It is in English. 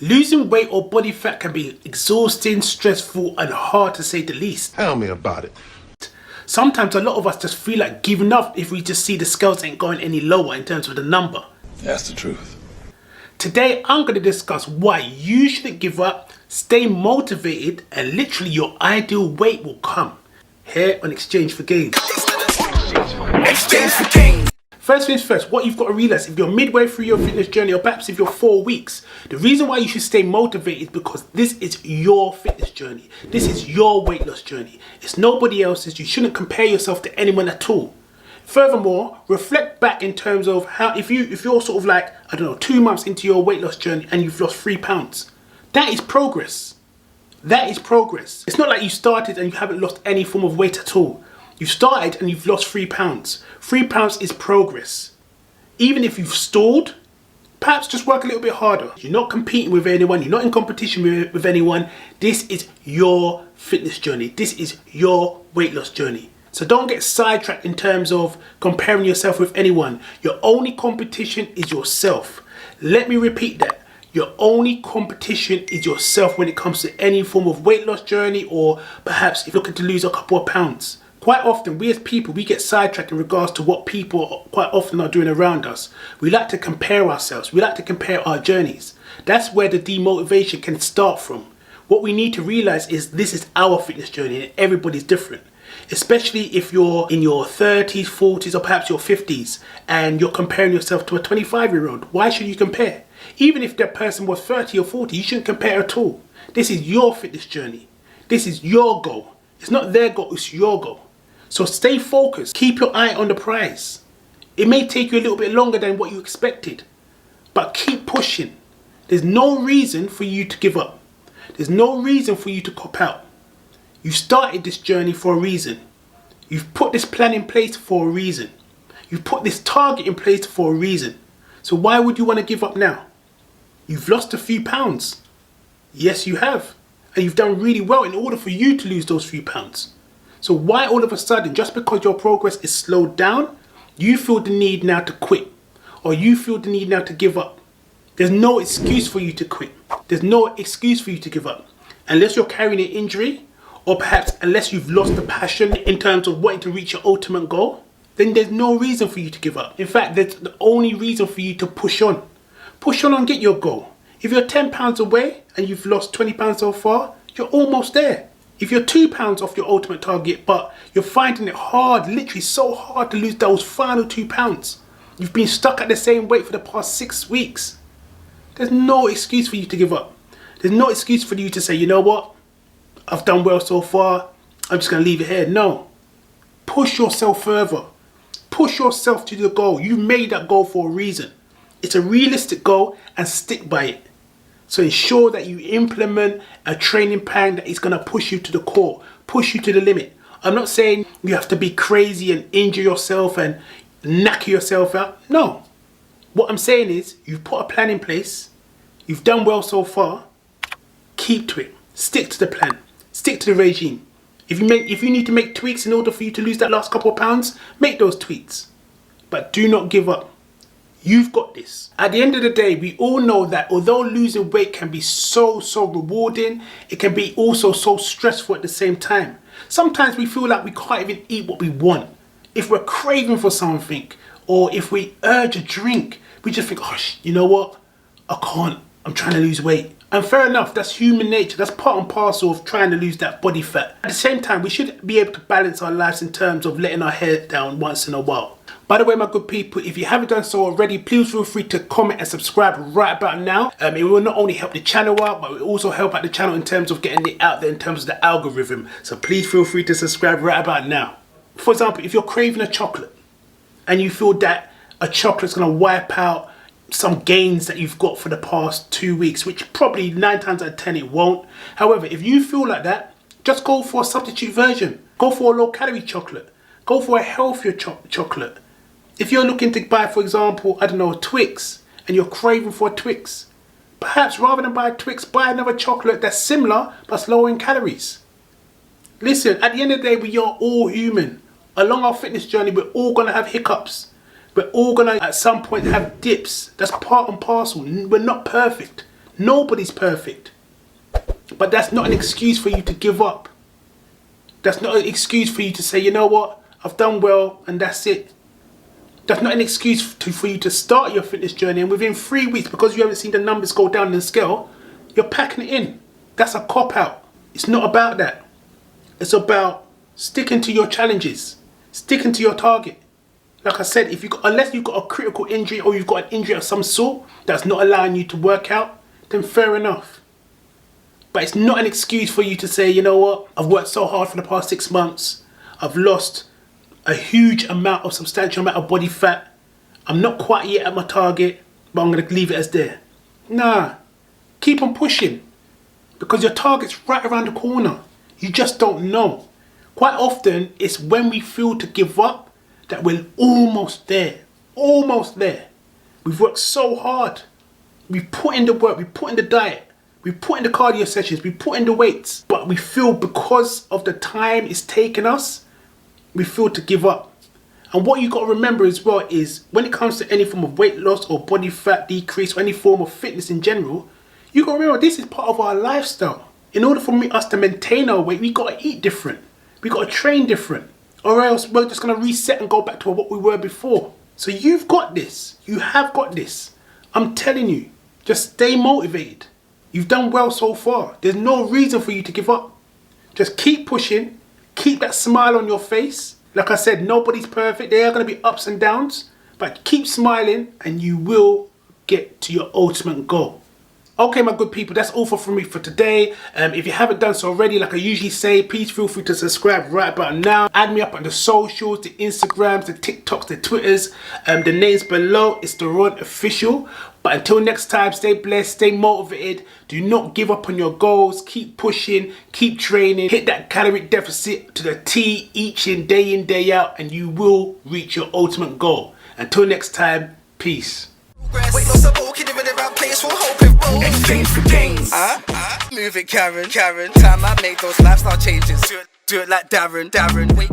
Losing weight or body fat can be exhausting, stressful, and hard to say the least. Tell me about it. Sometimes a lot of us just feel like giving up if we just see the scales ain't going any lower in terms of the number. That's the truth. Today, I'm going to discuss why you shouldn't give up, stay motivated, and literally your ideal weight will come. Here on Exchange for Gains. Exchange for gains. First things first, what you've got to realize, if you're midway through your fitness journey, or perhaps if you're 4 weeks, the reason why you should stay motivated is because this is your fitness journey. This is your weight loss journey. It's nobody else's. You shouldn't compare yourself to anyone at all. Furthermore, reflect back in terms of how, if you're sort of like, I don't know, 2 months into your weight loss journey and you've lost 3 pounds. That is progress. That is progress. It's not like you started and you haven't lost any form of weight at all. You started and you've lost 3 pounds. 3 pounds is progress. Even if you've stalled, perhaps just work a little bit harder. You're not competing with anyone. You're not in competition with anyone. This is your fitness journey. This is your weight loss journey. So don't get sidetracked in terms of comparing yourself with anyone. Your only competition is yourself. Let me repeat that. Your only competition is yourself when it comes to any form of weight loss journey, or perhaps if you're looking to lose a couple of pounds. Quite often, we as people, we get sidetracked in regards to what people quite often are doing around us. We like to compare ourselves. We like to compare our journeys. That's where the demotivation can start from. What we need to realize is this is our fitness journey and everybody's different. Especially if you're in your 30s, 40s, or perhaps your 50s and you're comparing yourself to a 25-year-old. Why should you compare? Even if that person was 30 or 40, you shouldn't compare at all. This is your fitness journey. This is your goal. It's not their goal, it's your goal. So stay focused. Keep your eye on the prize. It may take you a little bit longer than what you expected, but keep pushing. There's no reason for you to give up. There's no reason for you to cop out. You started this journey for a reason. You've put this plan in place for a reason. You've put this target in place for a reason. So why would you want to give up now? You've lost a few pounds. Yes, you have. And you've done really well in order for you to lose those few pounds. So why all of a sudden, just because your progress is slowed down, you feel the need now to quit, or you feel the need now to give up? There's no excuse for you to quit. There's no excuse for you to give up. Unless you're carrying an injury, or perhaps unless you've lost the passion in terms of wanting to reach your ultimate goal, then there's no reason for you to give up. In fact, there's the only reason for you to push on. Push on and get your goal. If you're 10 pounds away and you've lost 20 pounds so far, you're almost there. If you're 2 pounds off your ultimate target, but you're finding it hard, literally so hard to lose those final 2 pounds, you've been stuck at the same weight for the past 6 weeks, there's no excuse for you to give up. There's no excuse for you to say, you know what, I've done well so far, I'm just going to leave it here. No. Push yourself further. Push yourself to the goal. You made that goal for a reason. It's a realistic goal, and stick by it. So ensure that you implement a training plan that is going to push you to the core, push you to the limit. I'm not saying you have to be crazy and injure yourself and knacker yourself out. No. What I'm saying is you've put a plan in place. You've done well so far. Keep to it. Stick to the plan. Stick to the regime. If you need to make tweaks in order for you to lose that last couple of pounds, make those tweaks. But do not give up. You've got this. At the end of the day, we all know that although losing weight can be so rewarding, it can be also so stressful at the same time. Sometimes we feel like we can't even eat what we want. If we're craving for something, or if we urge a drink, we just think, oh, you know what? I can't. I'm trying to lose weight. And fair enough, that's human nature. That's part and parcel of trying to lose that body fat. At the same time, we should be able to balance our lives in terms of letting our hair down once in a while. By the way, my good people, if you haven't done so already, please feel free to comment and subscribe right about now. It will not only help the channel out, but it will also help out the channel in terms of getting it out there in terms of the algorithm. So please feel free to subscribe right about now. For example, if you're craving a chocolate and you feel that a chocolate's going to wipe out some gains that you've got for the past 2 weeks, which probably 9 times out of 10 it won't. However, if you feel like that, just go for a substitute version. Go for a low-calorie chocolate. Go for a healthier chocolate. If you're looking to buy, for example, I don't know, a Twix, and you're craving for a Twix, perhaps rather than buy a Twix, buy another chocolate that's similar but lower in calories. Listen, at the end of the day, we are all human. Along our fitness journey, we're all going to have hiccups. We're all going to, at some point, have dips. That's part and parcel. We're not perfect. Nobody's perfect. But that's not an excuse for you to give up. That's not an excuse for you to say, you know what, I've done well and that's it. That's not an excuse for you to start your fitness journey and within 3 weeks, because you haven't seen the numbers go down the scale, you're packing it in. That's a cop-out. It's not about that. It's about sticking to your challenges, sticking to your target. Like I said, unless you've got a critical injury or you've got an injury of some sort that's not allowing you to work out, then fair enough. But it's not an excuse for you to say, you know what, I've worked so hard for the past 6 months, I've lost a substantial amount of body fat, I'm not quite yet at my target, but I'm going to leave it as there. Nah, keep on pushing, because your target's right around the corner. You just don't know. Quite often, it's when we feel to give up that we're almost there. Almost there. We've worked so hard. We've put in the work, we've put in the diet, we've put in the cardio sessions, we've put in the weights, but we feel because of the time it's taken us, we feel to give up. And what you got to remember as well is when it comes to any form of weight loss or body fat decrease or any form of fitness in general, you got to remember this is part of our lifestyle. In order for us to maintain our weight, we got to eat different. We got to train different, or else we're just going to reset and go back to what we were before. So you've got this. You have got this. I'm telling you, just stay motivated. You've done well so far. There's no reason for you to give up. Just keep pushing. Keep that smile on your face. Like I said, nobody's perfect. There are going to be ups and downs, but keep smiling and you will get to your ultimate goal. Okay, my good people, that's all from me for today. If you haven't done so already, like I usually say, please feel free to subscribe right about now. Add me up on the socials, the Instagrams, the TikToks, the Twitters. The names below, it's the Ron Official. But until next time, stay blessed, stay motivated. Do not give up on your goals. Keep pushing, keep training. Hit that calorie deficit to the T each and day out, and you will reach your ultimate goal. Until next time, peace. Wait, lost a ball, kidding with the right place, we'll hope it rolls. Exchange for gains. Move it, Karen. Time I make those lifestyle changes. Do it like Darren. Wait.